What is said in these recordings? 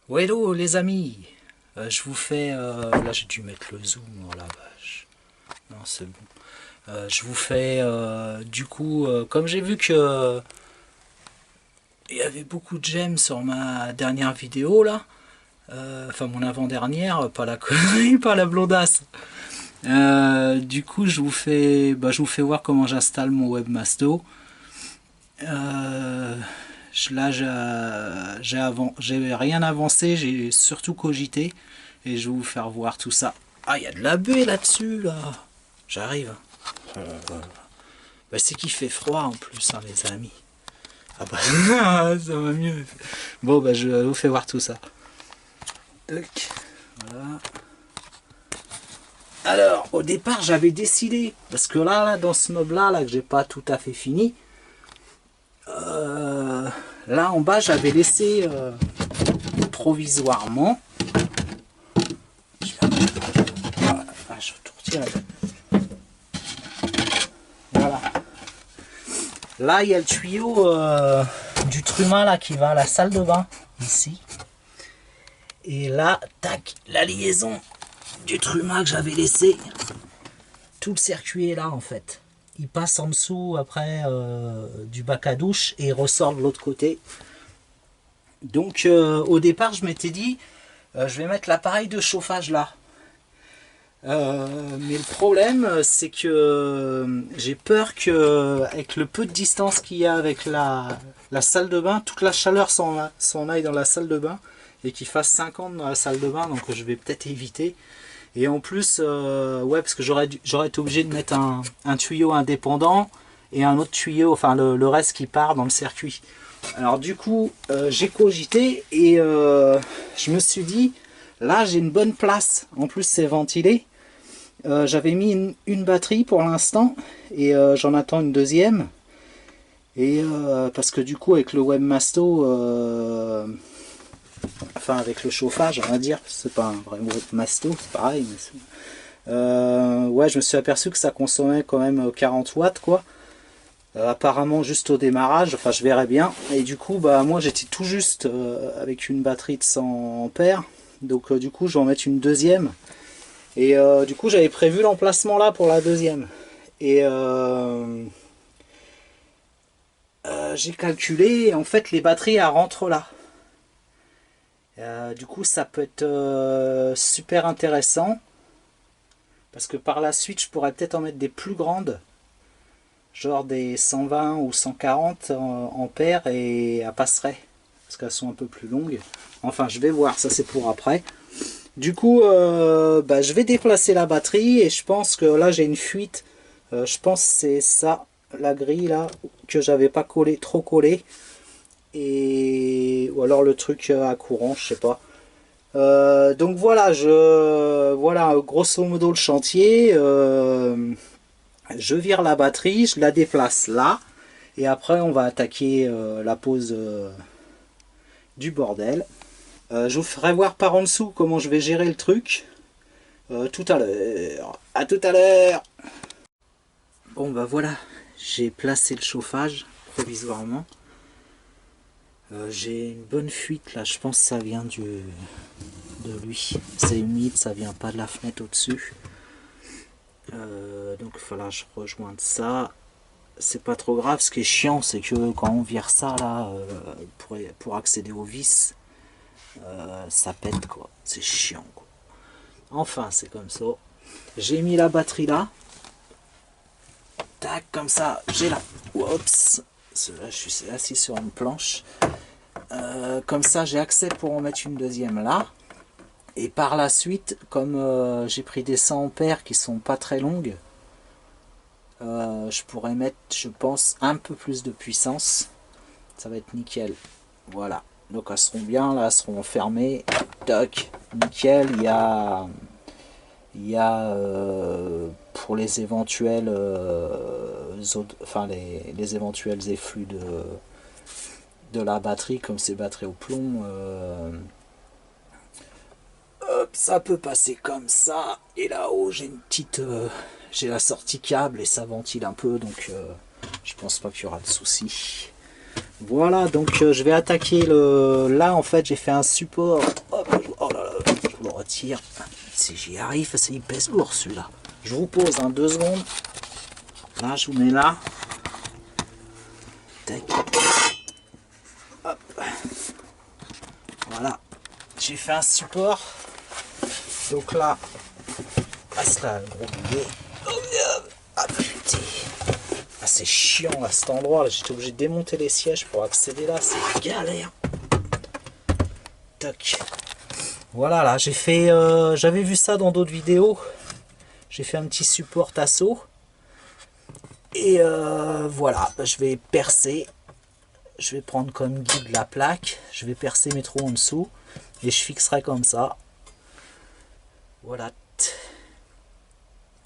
Ouais, hello les amis. Je vous fais... là j'ai dû mettre le zoom, oh la vache. Non, c'est bon. Je vous fais du coup, comme j'ai vu que il y avait beaucoup de j'aime sur ma dernière vidéo là, enfin mon avant-dernière, pas la connerie, pas la blondasse. Du coup je vous fais voir comment j'installe mon webmasto. Là j'ai rien avancé, j'ai surtout cogité et je vais vous faire voir tout ça. Ah, il y a de la baie là-dessus là. J'arrive. Bah, c'est qu'il fait froid en plus, hein, les amis. Ah bah ça va mieux. Bon bah je vous fais voir tout ça. Tac. Voilà. Alors au départ j'avais décidé, parce que là dans ce mob là que j'ai pas tout à fait fini, là en bas j'avais laissé provisoirement. Je retourne. Voilà. Là il y a le tuyau du truma là qui va à la salle de bain ici. Et là, tac, la liaison du truma que j'avais laissé. Tout le circuit est là en fait. Il passe en dessous après du bac à douche et il ressort de l'autre côté. Donc au départ je m'étais dit je vais mettre l'appareil de chauffage là. Mais le problème c'est que j'ai peur que avec le peu de distance qu'il y a avec la salle de bain, toute la chaleur s'en aille dans la salle de bain et qu'il fasse 50 dans la salle de bain, donc je vais peut-être éviter. Et en plus, ouais, parce que j'aurais été obligé de mettre un tuyau indépendant et un autre tuyau, enfin le reste qui part dans le circuit. Alors du coup, j'ai cogité et je me suis dit, là j'ai une bonne place, en plus c'est ventilé. J'avais mis une batterie pour l'instant et j'en attends une deuxième. Et parce que du coup avec le webmasto, enfin avec le chauffage on va dire, c'est pas un vrai webmasto, c'est pareil. Mais ouais, je me suis aperçu que ça consommait quand même 40 watts quoi. Apparemment juste au démarrage, enfin je verrai bien. Et du coup bah moi j'étais tout juste avec une batterie de 100 ampères. Donc du coup je vais en mettre une deuxième. Et du coup j'avais prévu l'emplacement là pour la deuxième. Et j'ai calculé, en fait les batteries elles rentrent là. Du coup ça peut être super intéressant. Parce que par la suite je pourrais peut-être en mettre des plus grandes. Genre des 120 ou 140 ampères et elles passeraient. Parce qu'elles sont un peu plus longues. Enfin je vais voir, ça c'est pour après. Du coup, bah, je vais déplacer la batterie et je pense que là j'ai une fuite. Je pense que c'est ça, la grille là, que j'avais pas collé, trop collé. Et ou alors le truc à courant, je sais pas. Donc voilà, voilà grosso modo le chantier. Je vire la batterie, je la déplace là. Et après on va attaquer la pose du bordel. Je vous ferai voir par en dessous comment je vais gérer le truc tout à l'heure. À tout à l'heure. Bon bah voilà, j'ai placé le chauffage provisoirement. J'ai une bonne fuite là, je pense que ça vient de lui. C'est humide, ça vient pas de la fenêtre au-dessus. Donc il falloir que je rejoigne ça. C'est pas trop grave, ce qui est chiant c'est que quand on vire ça là, pour accéder au vis, ça pète quoi, c'est chiant quoi. Enfin c'est comme ça. J'ai mis la batterie là. Tac, comme ça, j'ai la... Oups. Là, je suis assis sur une planche. Comme ça, j'ai accès pour en mettre une deuxième là. Et par la suite, comme j'ai pris des 100 ampères qui sont pas très longues, je pourrais mettre, je pense, un peu plus de puissance. Ça va être nickel. Voilà. Donc elles seront bien, là, elles seront fermées. Toc, nickel. Il y a pour les éventuels enfin les éventuels effluves de la batterie, comme c'est batterie au plomb, hop, ça peut passer comme ça. Et là-haut j'ai une petite j'ai la sortie câble et ça ventile un peu, donc je pense pas qu'il y aura de soucis. Voilà, donc je vais attaquer le... Là, en fait, j'ai fait un support. Hop, oh là là, je le retire. Si j'y arrive, il pèse lourd celui-là. Je vous pose, hein, 2 secondes. Là, je vous mets là. Tac. Hop. Voilà. J'ai fait un support. Donc là, passe là, le gros billet. Ah putain. Ah, c'est chiant à cet endroit là, j'étais obligé de démonter les sièges pour accéder là, c'est galère. Toc. Voilà, là j'ai fait, j'avais vu ça dans d'autres vidéos, j'ai fait un petit support assaut. Et voilà, je vais percer, je vais prendre comme guide la plaque, je vais percer mes trous en dessous et je fixerai comme ça. Voilà.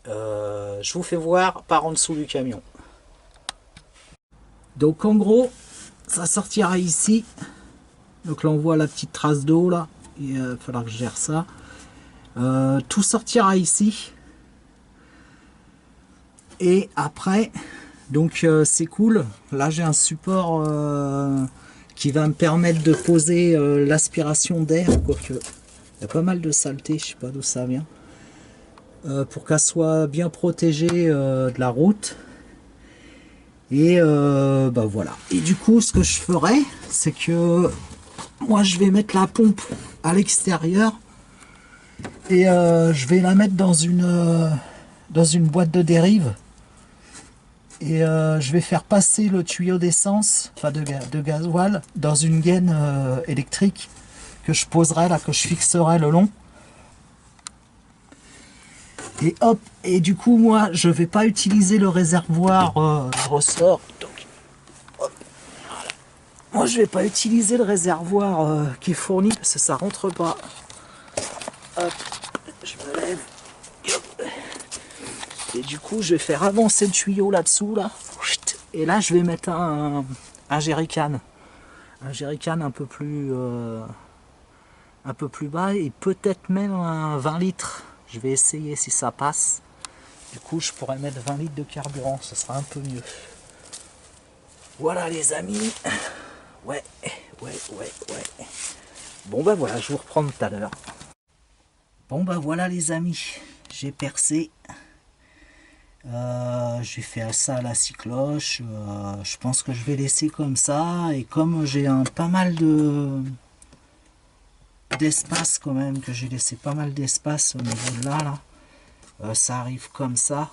Je vous fais voir par en dessous du camion. Donc en gros, ça sortira ici. Donc là on voit la petite trace d'eau là. Il va falloir que je gère ça. Tout sortira ici. Et après, donc c'est cool. Là j'ai un support qui va me permettre de poser l'aspiration d'air. Quoique, il y a pas mal de saleté, je sais pas d'où ça vient. Pour qu'elle soit bien protégée de la route. Et bah voilà. Et du coup, ce que je ferai, c'est que moi, je vais mettre la pompe à l'extérieur et je vais la mettre dans une boîte de dérive. Et je vais faire passer le tuyau d'essence, enfin de gasoil, dans une gaine électrique que je poserai là, que je fixerai le long. Et hop, et du coup, moi, je vais pas utiliser le réservoir ressort. Donc, hop, voilà. Moi, je vais pas utiliser le réservoir qui est fourni parce que ça rentre pas. Hop, je me lève. Et du coup, je vais faire avancer le tuyau là-dessous, là. Et là, je vais mettre un jerrycan. Un jerrycan un peu plus bas et peut-être même un 20 litres. Je vais essayer si ça passe. Du coup, je pourrais mettre 20 litres de carburant, ce sera un peu mieux. Voilà les amis. Ouais. Bon bah voilà, je vous reprends tout à l'heure. Bon bah voilà les amis, j'ai percé. J'ai fait ça à la scie cloche. Je pense que je vais laisser comme ça. Et comme j'ai pas mal d'espace quand même, que j'ai laissé pas mal d'espace au niveau de là, ça arrive comme ça.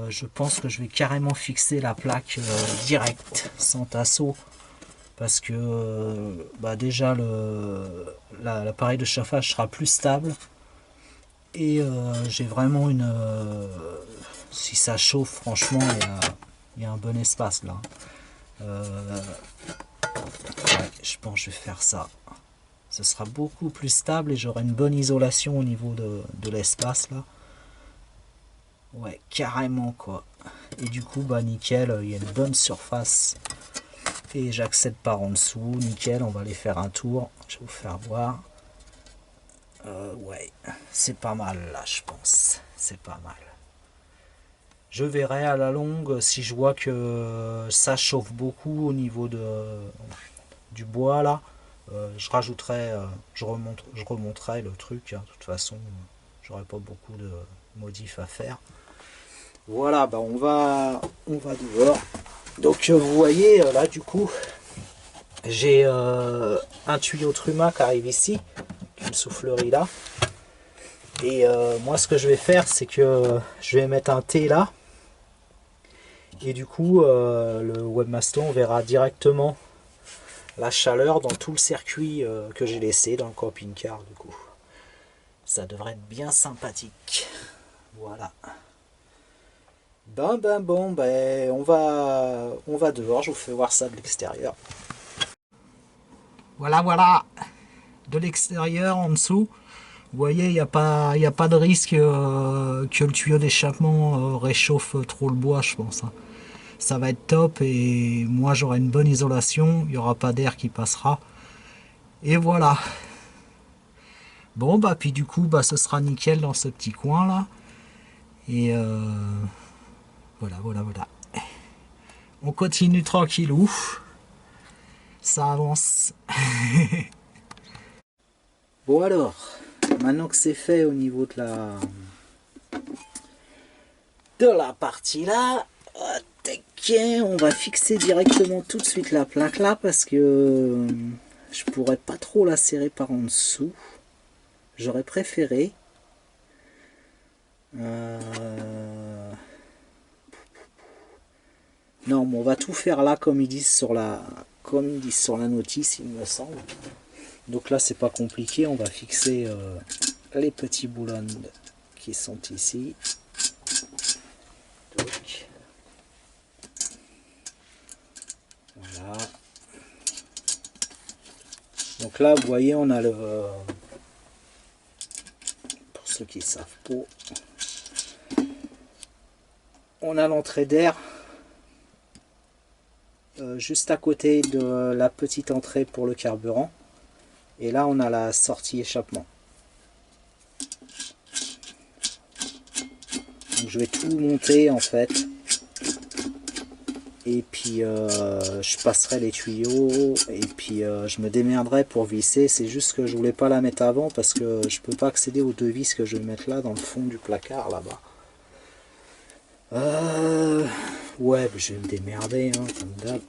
Je pense que je vais carrément fixer la plaque direct, sans tasseau, parce que bah déjà l'appareil de chauffage sera plus stable et j'ai vraiment une... si ça chauffe, franchement, il y a un bon espace là. Ouais, je pense que je vais faire ça. Ce sera beaucoup plus stable et j'aurai une bonne isolation au niveau de l'espace là. Ouais, carrément quoi. Et du coup, bah nickel, il y a une bonne surface. Et j'accède par en dessous, nickel, on va aller faire un tour. Je vais vous faire voir. Ouais, c'est pas mal là, je pense. C'est pas mal. Je verrai à la longue si je vois que ça chauffe beaucoup au niveau du bois là. Je rajouterai, je remonterai le truc. Hein. De toute façon, j'aurai pas beaucoup de modifs à faire. Voilà, bah on va dehors. Donc vous voyez là du coup, j'ai un tuyau Truma qui arrive ici, une soufflerie là. Et moi ce que je vais faire, c'est que je vais mettre un T là. Et du coup, le Webmaster, on verra directement la chaleur dans tout le circuit que j'ai laissé dans le camping-car du coup. Ça devrait être bien sympathique. Voilà. Ben, on va dehors, je vous fais voir ça de l'extérieur. Voilà, de l'extérieur, en dessous. Vous voyez, il n'y a pas de risque que le tuyau d'échappement réchauffe trop le bois, je pense. Hein. Ça va être top et moi j'aurai une bonne isolation, il n'y aura pas d'air qui passera. Et voilà. Bon, bah puis du coup, bah ce sera nickel dans ce petit coin là. Et voilà. On continue tranquillou. Ça avance. Bon alors, maintenant que c'est fait au niveau de la partie là, on va fixer directement tout de suite la plaque là parce que je pourrais pas trop la serrer par en dessous. J'aurais préféré. Non, mais on va tout faire là comme ils disent sur la notice, il me semble. Donc là, c'est pas compliqué. On va fixer les petits boulons qui sont ici. Donc, voilà. Donc là, vous voyez, on a le... pour ceux qui savent pas, on a l'entrée d'air juste à côté de la petite entrée pour le carburant. Et là, on a la sortie échappement. Donc, je vais tout monter en fait. Et puis, je passerai les tuyaux. Et puis, je me démerderai pour visser. C'est juste que je voulais pas la mettre avant parce que je peux pas accéder aux deux vis que je vais mettre là dans le fond du placard là-bas. Ouais, je vais me démerder, hein, comme d'hab.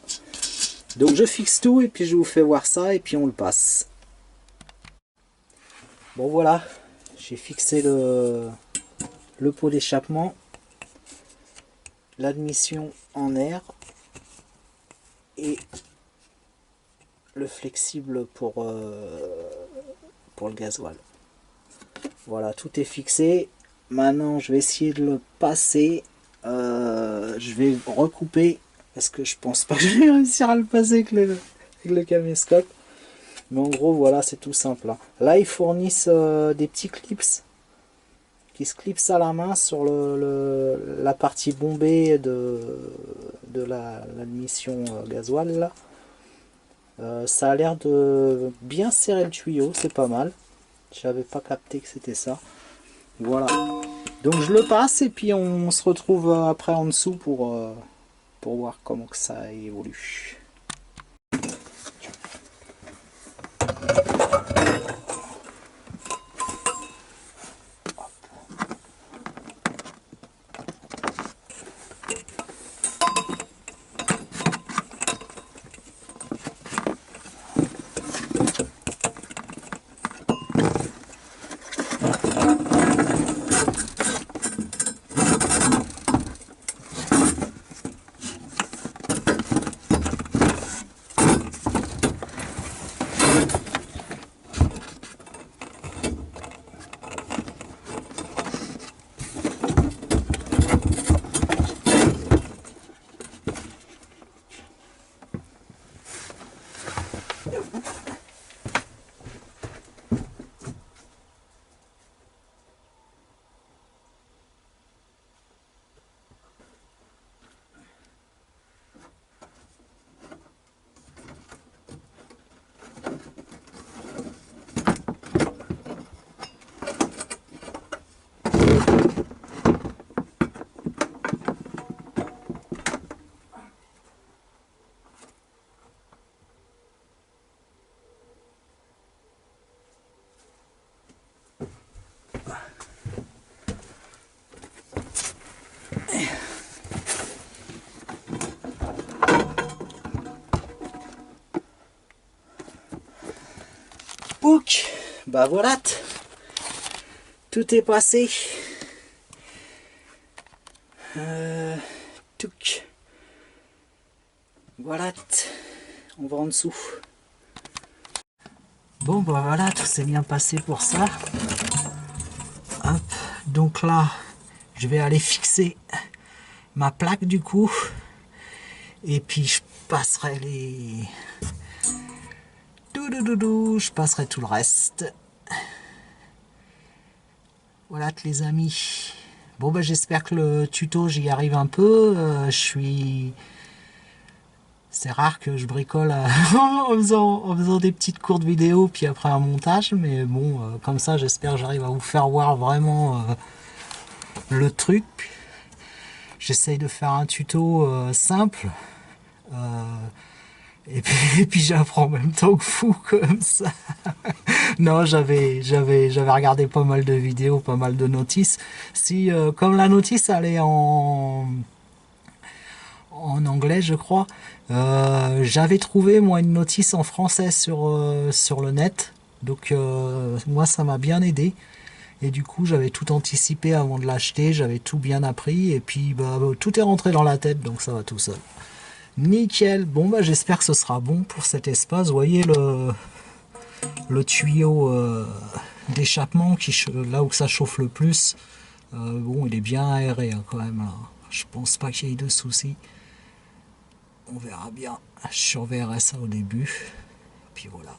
Donc, je fixe tout et puis je vous fais voir ça et puis on le passe. Bon voilà, j'ai fixé le pot d'échappement, l'admission en air et le flexible pour le gasoil. Voilà, tout est fixé. Maintenant, je vais essayer de le passer. Je vais recouper parce que je pense pas que je vais réussir à le passer avec le caméscope. Mais en gros, voilà, c'est tout simple. Là, ils fournissent des petits clips qui se clipsent à la main sur la partie bombée de l'admission gasoil. Là. Ça a l'air de bien serrer le tuyau, c'est pas mal. J'avais pas capté que c'était ça. Voilà. Donc je le passe et puis on se retrouve après en dessous pour voir comment que ça évolue. Pouc, bah voilà, tout est passé. Touc. Voilà, on va en dessous. Bon bah voilà, tout s'est bien passé pour ça. Hop, donc là, je vais aller fixer ma plaque du coup. Et puis je passerai je passerai tout le reste. Voilà les amis. Bon bah j'espère que le tuto j'y arrive un peu. C'est rare que je bricole en faisant des petites courtes vidéos puis après un montage, mais bon comme ça j'espère que j'arrive à vous faire voir vraiment le truc. J'essaye de faire un tuto simple Et puis j'apprends en même temps que fou comme ça. Non, j'avais regardé pas mal de vidéos, pas mal de notices. Si comme la notice elle est en anglais, je crois, j'avais trouvé moi une notice en français sur le net. Donc moi ça m'a bien aidé. Et du coup, j'avais tout anticipé avant de l'acheter, j'avais tout bien appris, et puis bah, tout est rentré dans la tête, donc ça va tout seul. Nickel. Bon, bah j'espère que ce sera bon pour cet espace. Vous voyez le tuyau d'échappement là où ça chauffe le plus. Bon, il est bien aéré hein, quand même là. Je pense pas qu'il y ait de soucis. On verra bien. Je surveillerai ça au début. Et puis voilà.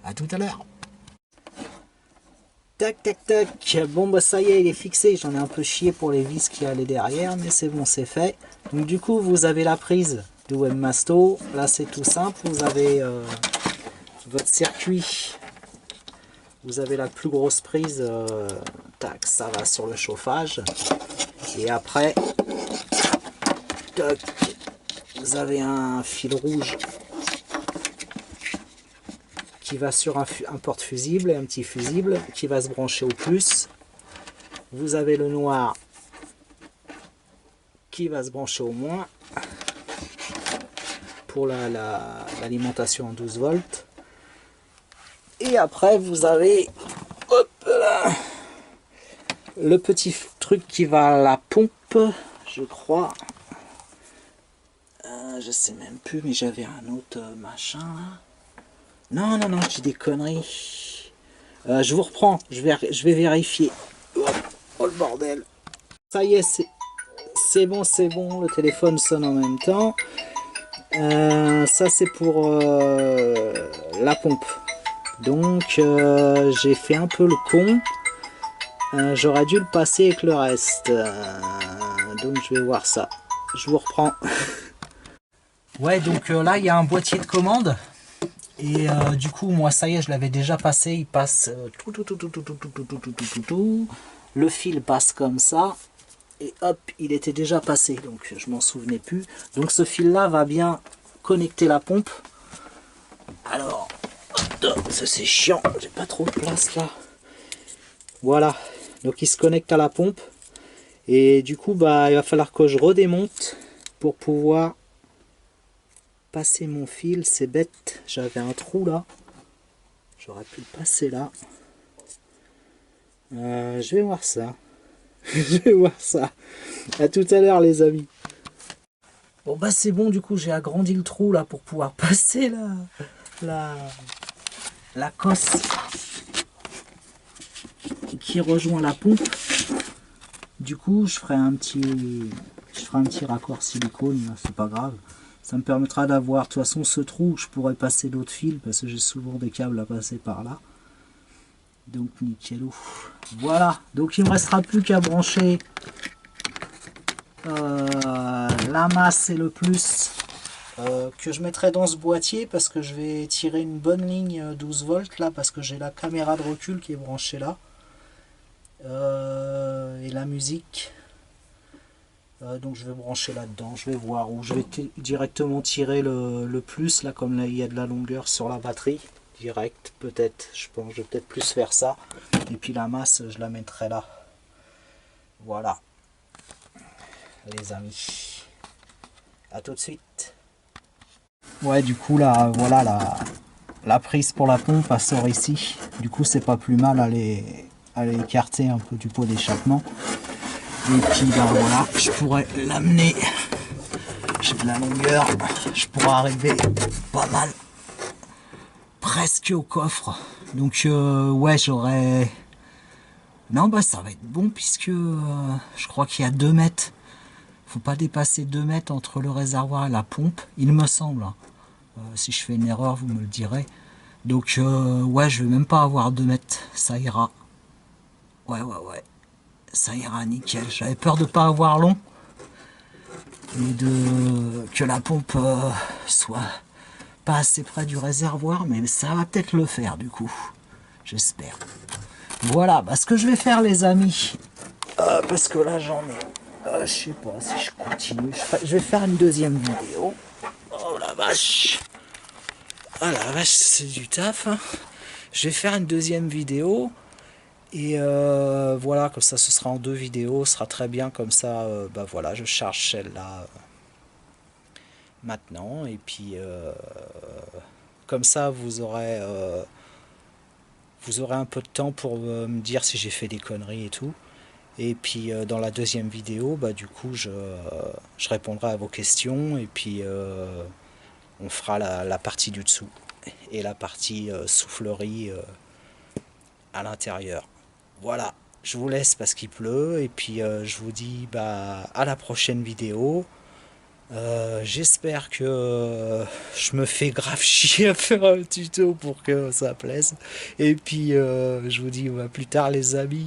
À tout à l'heure. Tac, tac, tac. Bon, bah ça y est, il est fixé. J'en ai un peu chié pour les vis qui allaient derrière, mais c'est bon, c'est fait. Donc du coup, vous avez la prise de Webmasto. Là, c'est tout simple. Vous avez votre circuit. Vous avez la plus grosse prise. Tac, ça va sur le chauffage. Et après, tac, vous avez un fil rouge qui va sur un porte-fusible et un petit fusible qui va se brancher au plus. Vous avez le noir qui va se brancher au moins pour l'alimentation en 12 volts. Et après vous avez hop là, le petit truc qui va à la pompe, je crois. Je sais même plus, mais j'avais un autre machin là. Non, non, non, je dis des conneries. Je vous reprends, je vais vérifier. Oh le bordel. Ça y est, c'est bon, le téléphone sonne en même temps. Ça c'est pour la pompe. Donc j'ai fait un peu le con. J'aurais dû le passer avec le reste. Donc je vais voir ça. Je vous reprends. Ouais, donc là il y a un boîtier de commande. Et du coup, moi, ça y est, je l'avais déjà passé. Il passe tout. Le fil passe comme ça. Et hop, il était déjà passé. Donc, je m'en souvenais plus. Donc, ce fil-là va bien connecter la pompe. Alors, ça c'est chiant. J'ai pas trop de place là. Voilà. Donc, il se connecte à la pompe. Et du coup, bah, il va falloir que je redémonte pour pouvoir passer mon fil. C'est bête, j'avais un trou là, j'aurais pu le passer là. Je vais voir ça. Je vais voir ça. À tout à l'heure les amis. Bon bah c'est bon, du coup j'ai agrandi le trou là pour pouvoir passer la cosse qui rejoint la pompe. Du coup je ferai un petit raccord silicone, c'est pas grave. Ça me permettra d'avoir, de toute façon, ce trou où je pourrais passer d'autres fils, parce que j'ai souvent des câbles à passer par là. Donc, nickel. Voilà, donc il ne me restera plus qu'à brancher la masse et le plus que je mettrai dans ce boîtier, parce que je vais tirer une bonne ligne 12 volts là, parce que j'ai la caméra de recul qui est branchée là. Et la musique. Donc je vais brancher là-dedans, je vais voir où je vais directement tirer le plus, là comme là il y a de la longueur sur la batterie, direct peut-être, je pense, je vais peut-être plus faire ça, et puis la masse je la mettrai là. Voilà les amis, à tout de suite. Ouais, du coup là, voilà la prise pour la pompe, elle sort ici, du coup c'est pas plus mal à les écarter un peu du pot d'échappement. Et puis ben voilà, je pourrais l'amener, j'ai de la longueur, je pourrais arriver pas mal, presque au coffre. Donc ouais, j'aurais... Non bah ça va être bon puisque je crois qu'il y a 2 mètres. Faut pas dépasser 2 mètres entre le réservoir et la pompe, il me semble. Si je fais une erreur, vous me le direz. Donc ouais, je vais même pas avoir 2 mètres, ça ira. Ouais. Ça ira nickel. J'avais peur de pas avoir long, mais que la pompe soit pas assez près du réservoir, mais ça va peut-être le faire du coup. J'espère. Voilà, bah, ce que je vais faire les amis, parce que là j'en ai Je sais pas si je continue. Je vais faire une deuxième vidéo. Oh la vache. Ah la vache, c'est du taf. Hein. Je vais faire une deuxième vidéo. Et voilà, comme ça ce sera en deux vidéos. Ce sera très bien comme ça. Bah voilà, je charge celle-là maintenant. Et puis comme ça vous aurez un peu de temps pour me dire si j'ai fait des conneries et tout. Et puis dans la deuxième vidéo, bah, du coup, je répondrai à vos questions et puis on fera la partie du dessous et la partie soufflerie à l'intérieur. Voilà, je vous laisse parce qu'il pleut et puis je vous dis bah, à la prochaine vidéo. J'espère que je me fais grave chier à faire un tuto pour que ça plaise. Et puis je vous dis bah, plus tard les amis.